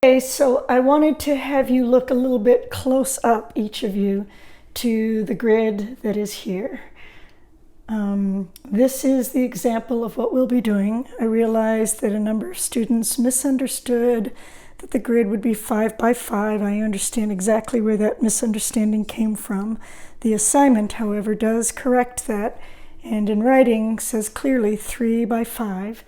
Okay, so I wanted to have you look a little bit close up, each of you, to the grid that is here. This is the example of what we'll be doing. I realized that a number of students misunderstood that the grid would be 5 by 5. I understand exactly where that misunderstanding came from. The assignment, however, does correct that, and in writing says clearly 3 by 5.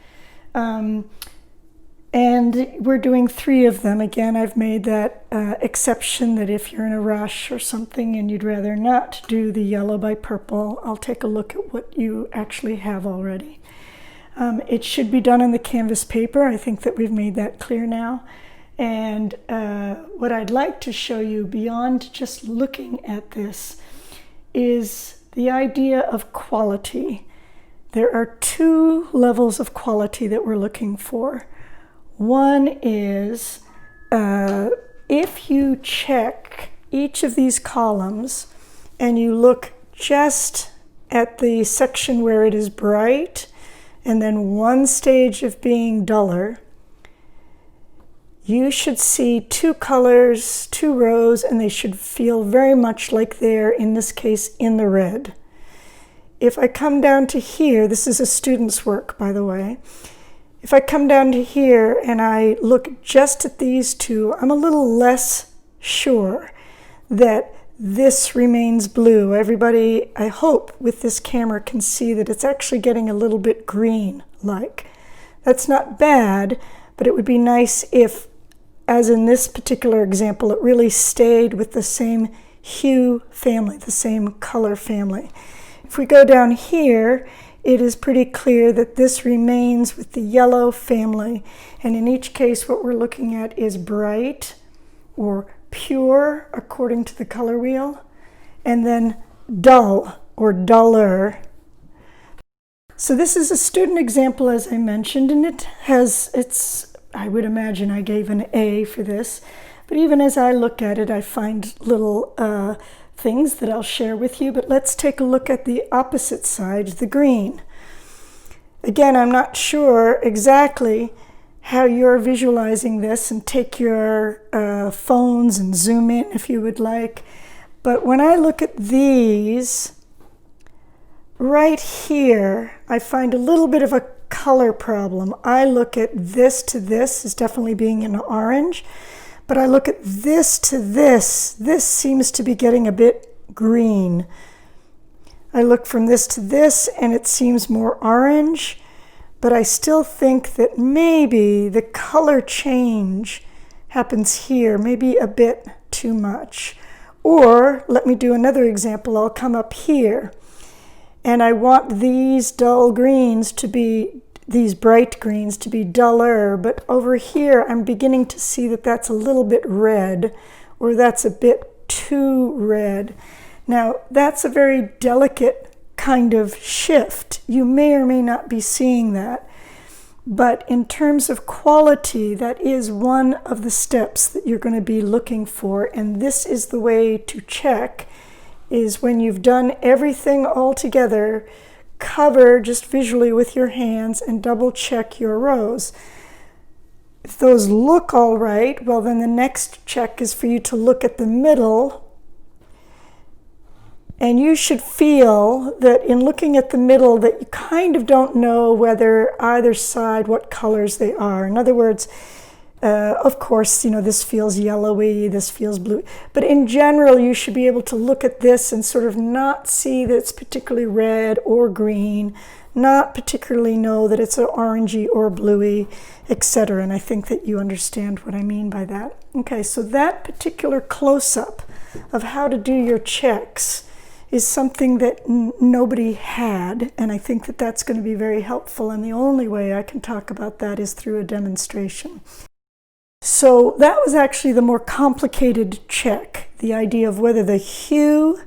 And we're doing 3 of them. Again, I've made that exception that if you're in a rush or something and you'd rather not do the yellow by purple, I'll take a look at what you actually have already. It should be done on the canvas paper. I think that we've made that clear now. And what I'd like to show you beyond just looking at this is the idea of quality. There are 2 levels of quality that we're looking for. One is if you check each of these columns and you look just at the section where it is bright and then one stage of being duller, you should see 2 colors, 2 rows, and they should feel very much like they're, in this case, in the red. If I come down to here, this is a student's work, by the way. If I come down to here and I look just at these 2, I'm a little less sure that this remains blue. Everybody, I hope, with this camera can see that it's actually getting a little bit green-like. That's not bad, but it would be nice if, as in this particular example, it really stayed with the same hue family, the same color family. If we go down here, it is pretty clear that this remains with the yellow family. And in each case, what we're looking at is bright or pure, according to the color wheel, and then dull or duller. So this is a student example, as I mentioned, and I would imagine I gave an A for this. But even as I look at it, I find little things that I'll share with you, but let's take a look at the opposite side, the green. Again, I'm not sure exactly how you're visualizing this, and take your phones and zoom in if you would like, but when I look at these, right here, I find a little bit of a color problem. I look at this to this as definitely being an orange, but I look at this to this seems to be getting a bit green. I look from this to this and it seems more orange, but I still think that maybe the color change happens here, maybe a bit too much. Or, let me do another example. I'll come up here and I want these dull greens to be these bright greens to be duller, but over here I'm beginning to see that that's a little bit red, or that's a bit too red. Now that's a very delicate kind of shift. You may or may not be seeing that, but in terms of quality, that is one of the steps that you're going to be looking for, and this is the way to check, is when you've done everything all together, cover just visually with your hands and double check your rows. If those look all right, well then the next check is for you to look at the middle, and you should feel that in looking at the middle that you kind of don't know whether either side, what colors they are. In other words, of course, you know, this feels yellowy, this feels blue, but in general you should be able to look at this and sort of not see that it's particularly red or green, not particularly know that it's an orangey or bluey, etc. And I think that you understand what I mean by that. Okay, so that particular close-up of how to do your checks is something that nobody had, and I think that that's going to be very helpful, and the only way I can talk about that is through a demonstration. So that was actually the more complicated check, the idea of whether the hue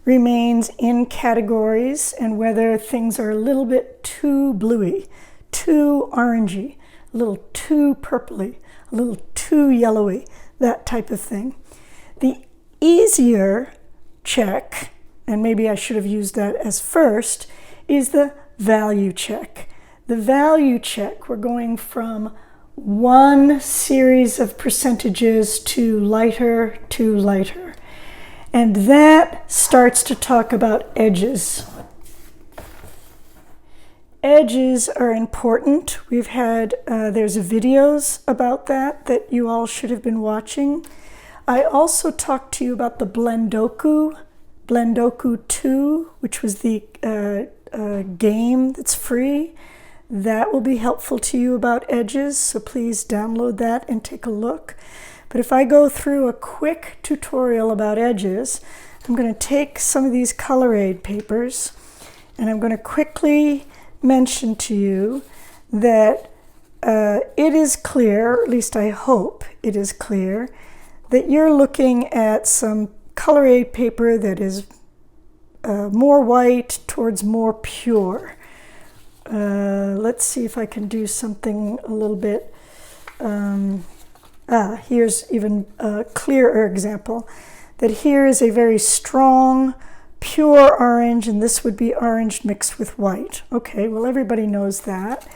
remains in categories and whether things are a little bit too bluey, too orangey, a little too purpley, a little too yellowy, that type of thing. The easier check, and maybe I should have used that as first, is the value check. The value check, we're going from one series of percentages to lighter to lighter. And that starts to talk about edges. Edges are important. We've had, there's videos about that you all should have been watching. I also talked to you about the Blendoku 2, which was the game that's free. That will be helpful to you about edges, so please download that and take a look. But if I go through a quick tutorial about edges, I'm going to take some of these ColorGrid papers and I'm going to quickly mention to you that it is clear, or at least I hope it is clear, that you're looking at some ColorGrid paper that is more white towards more pure. Let's see if I can do something a little bit. Here's even a clearer example. That here is a very strong, pure orange, and this would be orange mixed with white. Okay, well, everybody knows that.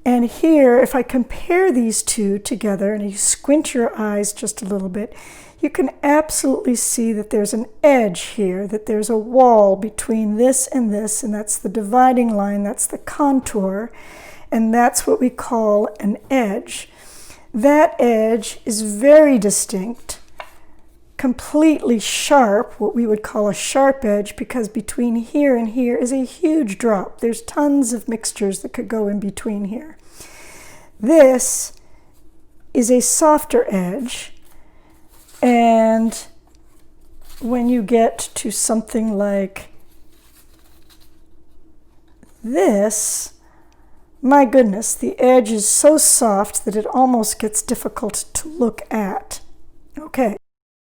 And here, if I compare these two together, and you squint your eyes just a little bit, you can absolutely see that there's an edge here, that there's a wall between this, and that's the dividing line, that's the contour, and that's what we call an edge. That edge is very distinct, completely sharp, what we would call a sharp edge, because between here and here is a huge drop. There's tons of mixtures that could go in between here. This is a softer edge, and when you get to something like this, my goodness, the edge is so soft that it almost gets difficult to look at. Okay.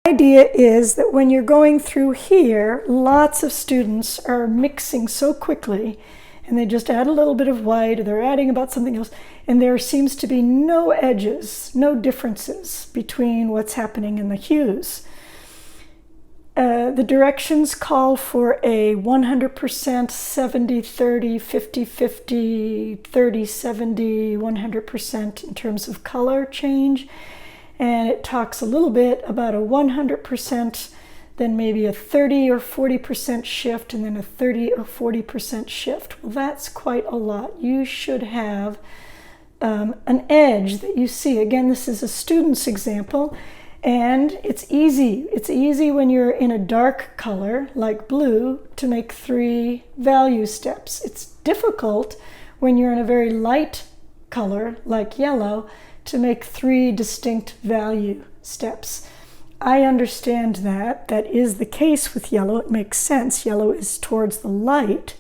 The idea is that when you're going through here, lots of students are mixing so quickly, and they just add a little bit of white, or they're adding about something else, and there seems to be no edges, no differences between what's happening in the hues. The directions call for a 100%, 70-30, 50-50, 30-70, 100% in terms of color change. And it talks a little bit about a 100%, then maybe a 30 or 40% shift, and then a 30 or 40% shift. Well, that's quite a lot. You should have an edge that you see. Again, this is a student's example, and it's easy. It's easy when you're in a dark color, like blue, to make 3 value steps. It's difficult when you're in a very light color, like yellow, to make 3 distinct value steps. I understand that. That is the case with yellow. It makes sense. Yellow is towards the light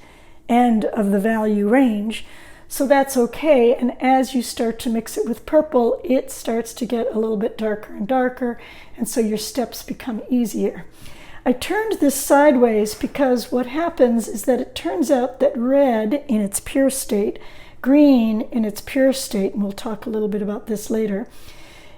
end of the value range, so that's okay. And as you start to mix it with purple, it starts to get a little bit darker and darker, and so your steps become easier. I turned this sideways because what happens is that it turns out that red in its pure state, green in its pure state, and we'll talk a little bit about this later,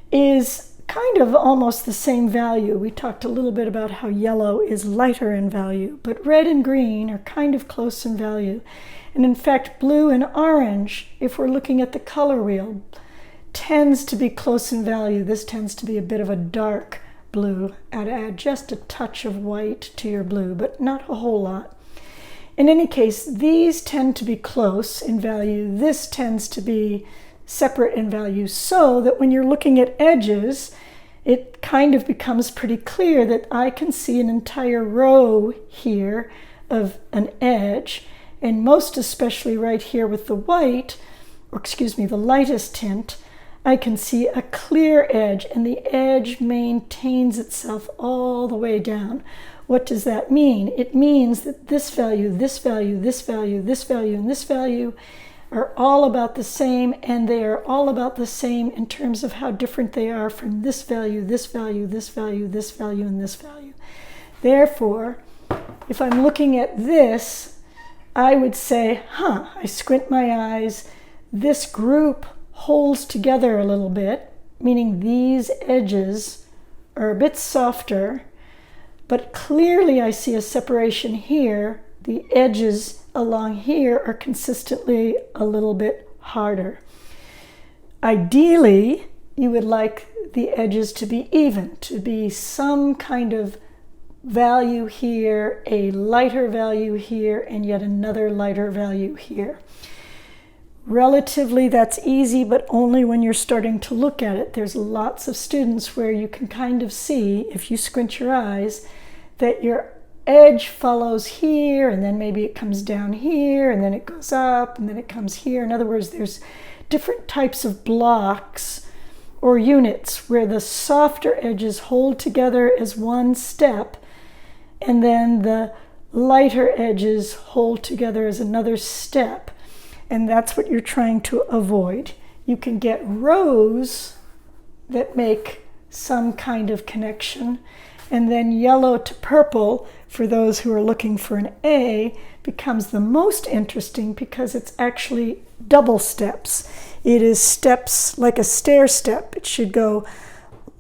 is kind of almost the same value. We talked a little bit about how yellow is lighter in value, but red and green are kind of close in value. And in fact, blue and orange, if we're looking at the color wheel, tends to be close in value. This tends to be a bit of a dark blue. I'd add just a touch of white to your blue, but not a whole lot. In any case, these tend to be close in value. This tends to be separate in value, so that when you're looking at edges, it kind of becomes pretty clear that I can see an entire row here of an edge, and most especially right here with the white, or excuse me, the lightest tint, I can see a clear edge, and the edge maintains itself all the way down. What does that mean? It means that this value, this value, this value, this value, and this value are all about the same, and they are all about the same in terms of how different they are from this value, this value, this value, this value, and this value. Therefore, if I'm looking at this, I would say, I squint my eyes, this group holds together a little bit, meaning these edges are a bit softer, but clearly I see a separation here. The edges along here are consistently a little bit harder. Ideally, you would like the edges to be even, to be some kind of value here, a lighter value here, and yet another lighter value here. Relatively, that's easy, but only when you're starting to look at it. There's lots of students where you can kind of see, if you squint your eyes, that your edge follows here, and then maybe it comes down here, and then it goes up, and then it comes here. In other words, there's different types of blocks or units where the softer edges hold together as one step, and then the lighter edges hold together as another step. And that's what you're trying to avoid. You can get rows that make some kind of connection, and then yellow to purple, for those who are looking for an A, becomes the most interesting because it's actually double steps. It is steps like a stair step. It should go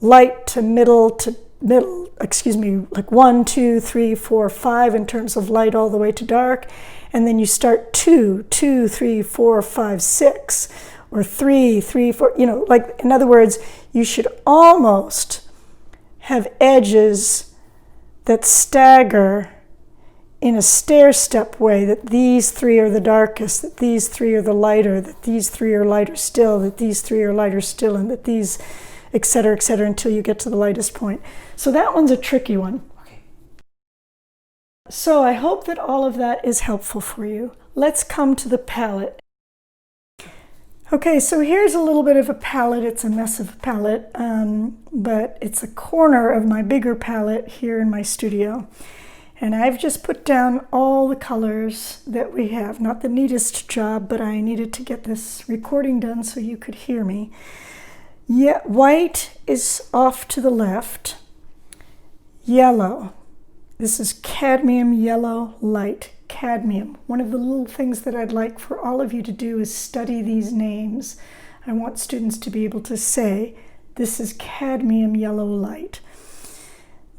light to middle, like 1, 2, 3, 4, 5 in terms of light all the way to dark. And then you start 2, 2, 3, 4, 5, 6, or 3, 3, 4, like, in other words, you should almost have edges that stagger in a stair-step way, that these 3 are the darkest, that these 3 are the lighter, that these 3 are lighter still, that these 3 are lighter still, and that these, et cetera, until you get to the lightest point. So that one's a tricky one. So I hope that all of that is helpful for you. Let's come to the palette. Okay, so here's a little bit of a palette. It's a mess of a palette, but it's a corner of my bigger palette here in my studio. And I've just put down all the colors that we have. Not the neatest job, but I needed to get this recording done so you could hear me. Yeah, white is off to the left. Yellow. This is cadmium yellow light. Cadmium. One of the little things that I'd like for all of you to do is study these names. I want students to be able to say, this is cadmium yellow light.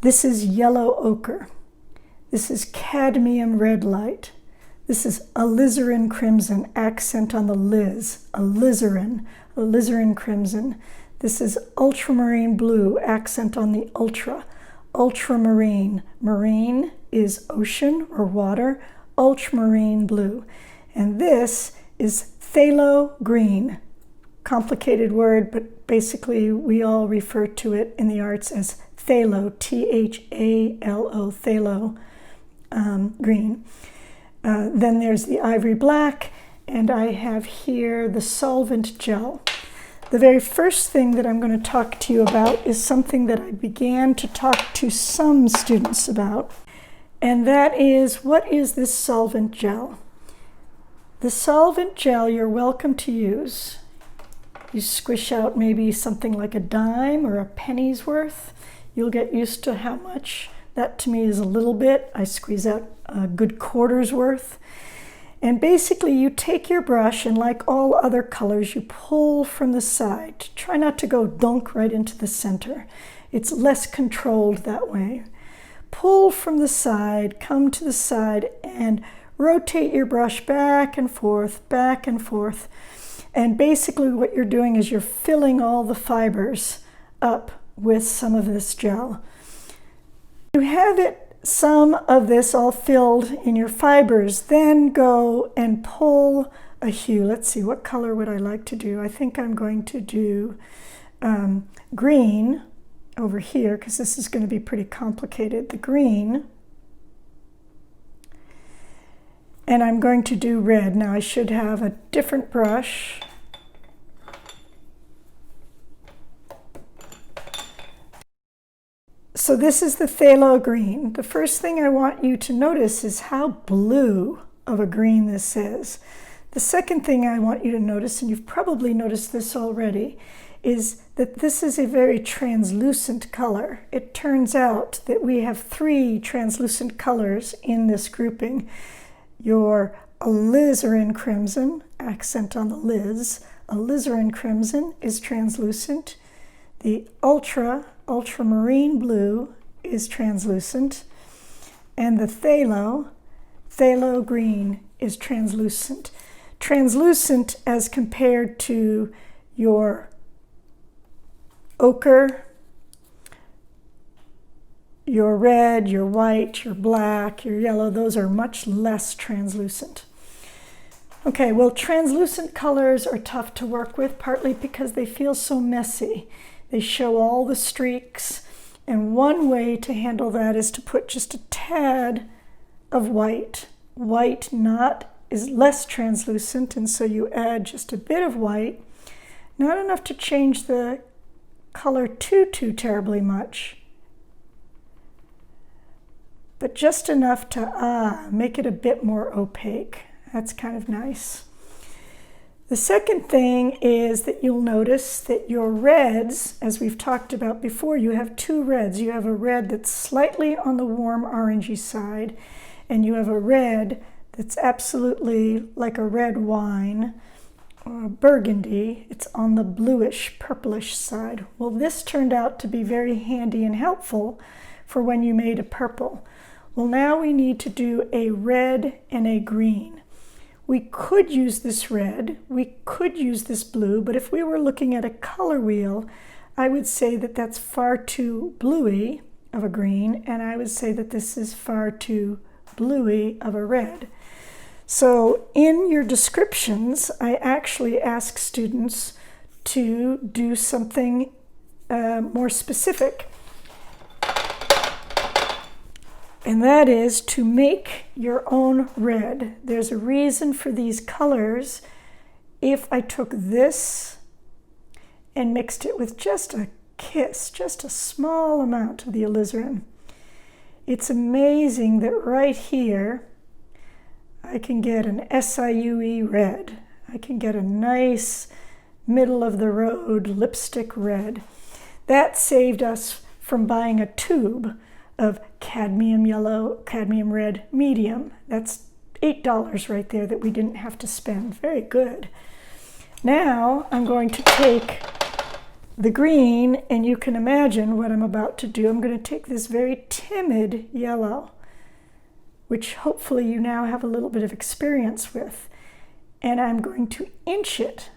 This is yellow ochre. This is cadmium red light. This is alizarin crimson, accent on the liz, alizarin crimson. This is ultramarine blue, accent on the ultra. Ultramarine. Marine is ocean or water. Ultramarine blue. And this is phthalo green. Complicated word, but basically we all refer to it in the arts as phthalo, T-H-A-L-O, phthalo green. Then there's the ivory black, and I have here the solvent gel. The very first thing that I'm going to talk to you about is something that I began to talk to some students about, and that is, what is this solvent gel? The solvent gel you're welcome to use. You squish out maybe something like a dime or a penny's worth. You'll get used to how much. That to me is a little bit. I squeeze out a good quarter's worth. And basically you take your brush, and like all other colors, you pull from the side. Try not to go dunk right into the center. It's less controlled that way. Pull from the side, come to the side, and rotate your brush back and forth, back and forth. And basically what you're doing is you're filling all the fibers up with some of this gel. You have it, some of this all filled in your fibers, then go and pull a hue. Let's see, what color would I like to do? I think I'm going to do green over here, because this is going to be pretty complicated. The green. And I'm going to do red. Now I should have a different brush. So this is the phthalo green. The first thing I want you to notice is how blue of a green this is. The second thing I want you to notice, and you've probably noticed this already, is that this is a very translucent color. It turns out that we have 3 translucent colors in this grouping. Your alizarin crimson, accent on the liz, alizarin crimson is translucent. The ultramarine blue is translucent, and the phthalo green is translucent. Translucent as compared to your ochre, your red, your white, your black, your yellow, those are much less translucent. Okay, well, translucent colors are tough to work with, partly because they feel so messy. They show all the streaks, and one way to handle that is to put just a tad of white. White is less translucent, and so you add just a bit of white, not enough to change the color too terribly much, but just enough to make it a bit more opaque. That's kind of nice. The second thing is that you'll notice that your reds, as we've talked about before, you have two reds. You have a red that's slightly on the warm orangey side, and you have a red that's absolutely like a red wine or a burgundy. It's on the bluish, purplish side. Well, this turned out to be very handy and helpful for when you made a purple. Well, now we need to do a red and a green. We could use this red, we could use this blue, but if we were looking at a color wheel, I would say that that's far too bluey of a green, and I would say that this is far too bluey of a red. So in your descriptions, I actually ask students to do something more specific. And that is to make your own red. There's a reason for these colors. If I took this and mixed it with just a kiss, just a small amount of the alizarin, it's amazing that right here I can get an SIUE red. I can get a nice middle of the road lipstick red. That saved us from buying a tube of cadmium yellow, cadmium red medium. That's $8 right there that we didn't have to spend. Very good. Now I'm going to take the green, and you can imagine what I'm about to do. I'm going to take this very timid yellow, which hopefully you now have a little bit of experience with, and I'm going to inch it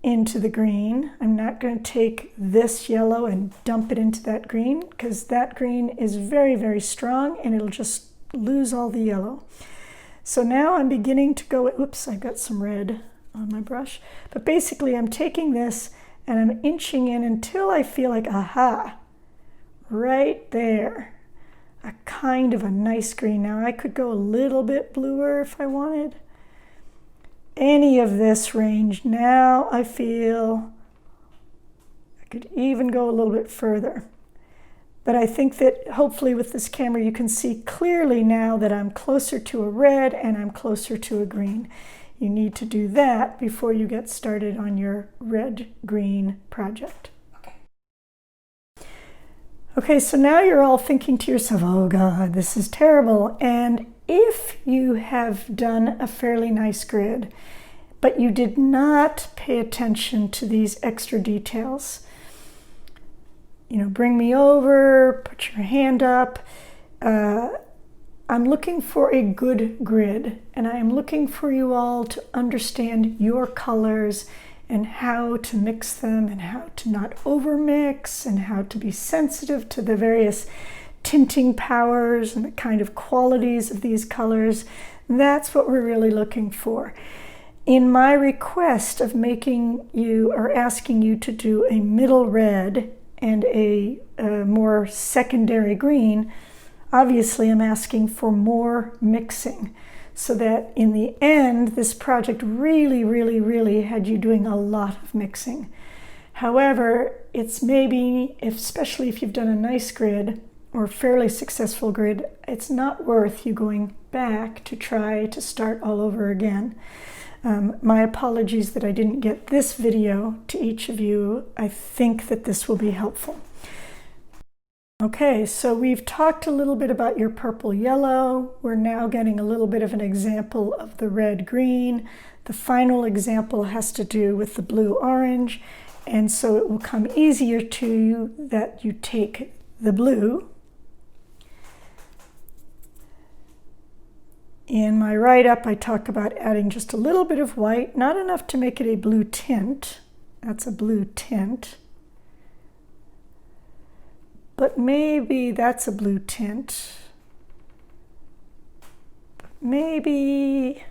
into the green. I'm not going to take this yellow and dump it into that green, because that green is very strong and it'll just lose all the yellow. So now I'm beginning to go, oops, I've got some red on my brush, but basically I'm taking this and I'm inching in until I feel like, aha, right there, a kind of a nice green. Now I could go a little bit bluer if I wanted. Any of this range. Now I feel I could even go a little bit further. But I think that hopefully with this camera you can see clearly now that I'm closer to a red and I'm closer to a green. You need to do that before you get started on your red-green project. Okay, so now you're all thinking to yourself, oh God, this is terrible. And if you have done a fairly nice grid, but you did not pay attention to these extra details, bring me over, put your hand up. I'm looking for a good grid, and I am looking for you all to understand your colors and how to mix them and how to not overmix and how to be sensitive to the various tinting powers and the kind of qualities of these colors. That's what we're really looking for. In my request of making you or asking you to do a middle red and a more secondary green, obviously I'm asking for more mixing so that in the end this project really had you doing a lot of mixing. However, it's maybe, especially if you've done a nice grid or fairly successful grid, it's not worth you going back to try to start all over again. My apologies that I didn't get this video to each of you. I think that this will be helpful. Okay, so we've talked a little bit about your purple yellow. We're now getting a little bit of an example of the red green. The final example has to do with the blue orange, and so it will come easier to you that you take the blue. In my write-up, I talk about adding just a little bit of white, not enough to make it a blue tint, That's a blue tint. But maybe that's a blue tint. Maybe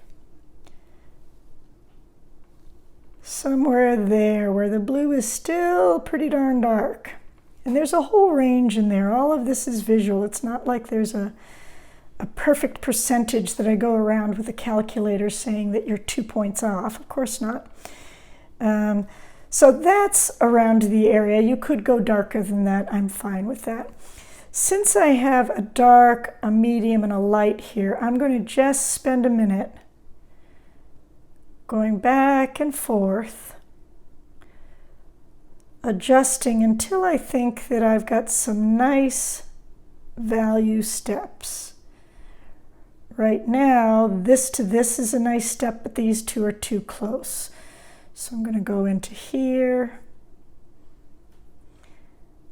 somewhere there where the blue is still pretty darn dark. And there's a whole range in there. All of this is visual. It's not like there's a perfect percentage that I go around with a calculator saying that you're 2 points off. Of course not. So that's around the area. You could go darker than that. I'm fine with that. Since I have a dark, a medium, and a light here, I'm going to just spend a minute going back and forth, adjusting until I think that I've got some nice value steps. Right now, this to this is a nice step, but these two are too close. So I'm going to go into here.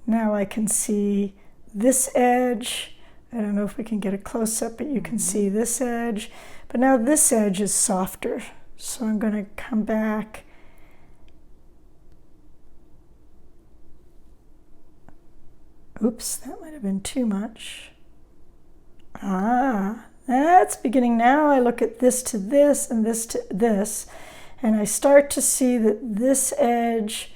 Now I can see this edge. I don't know if we can get a close-up, but you can see this edge. But now this edge is softer. So I'm going to come back. Oops, that might have been too much. That's beginning now. I look at this to this and this to this, and I start to see that this edge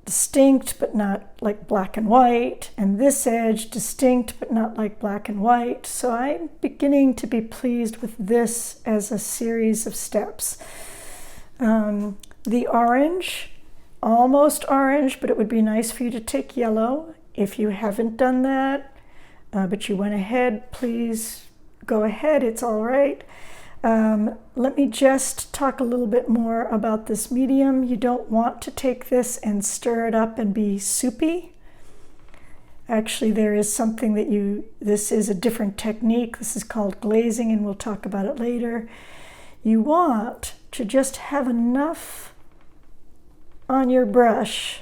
distinct but not like black and white, and this edge distinct but not like black and white. So I'm beginning to be pleased with this as a series of steps. The orange, almost orange, but it would be nice for you to take yellow. If you haven't done that, but you went ahead, please go ahead, it's all right. Let me just talk a little bit more about this medium. You don't want to take this and stir it up and be soupy. Actually, there is something that this is a different technique. This is called glazing, and we'll talk about it later. You want to just have enough on your brush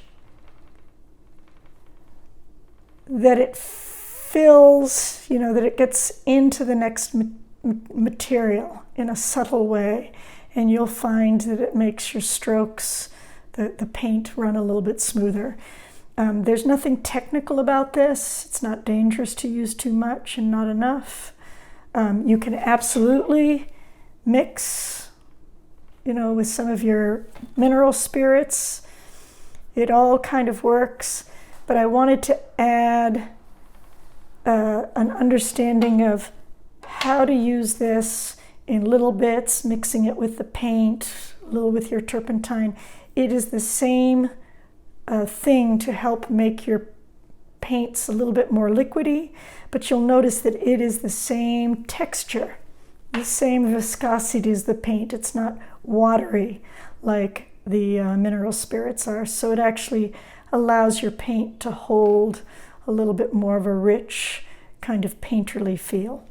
that it fills, that it gets into the next material in a subtle way, and you'll find that it makes your strokes, the paint, run a little bit smoother. There's nothing technical about this. It's not dangerous to use too much and not enough. You can absolutely mix, with some of your mineral spirits. It all kind of works, but I wanted to add an understanding of how to use this in little bits, mixing it with the paint, a little with your turpentine. It is the same thing to help make your paints a little bit more liquidy, but you'll notice that it is the same texture, the same viscosity as the paint. It's not watery like the mineral spirits are, so it actually allows your paint to hold a little bit more of a rich kind of painterly feel.